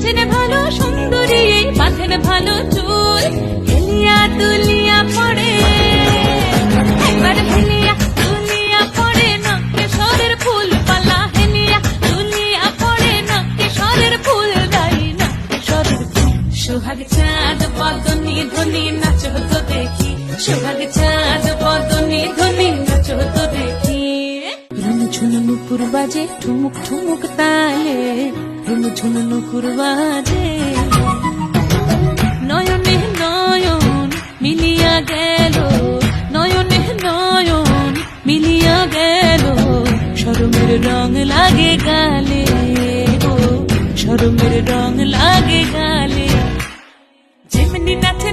নাচেন ভালো সুন্দরী, বাঁধেন ভালো চুল, হেলিয়া দুলিয়া পড়ে, একবার হেলিয়া দুলিয়া পড়ে নকে সরের ফুল পালা, হেলিয়া দুলিয়া পড়ে নকে সরের ফুল গাই, নকে সরের ফুল। সোহাগ চাঁদ বদনি ধ্বনি নাচ হতো দেখি, সোহাগ চাঁদ বদনি ধ্বনি নাচ হতো দেখি। ঝুনঝুন নুপুর বাজে ঠুমুক ঠুমুক তালে, ঝুনঝুন নুপুর বাজে, নয়নে নয়ন মিলিয়া গেল, নয়নে নয়ন মিলিয়া গেল, শরমের রং লাগে গালে, ও শরমের রং লাগে গালে, যেমনি নাচে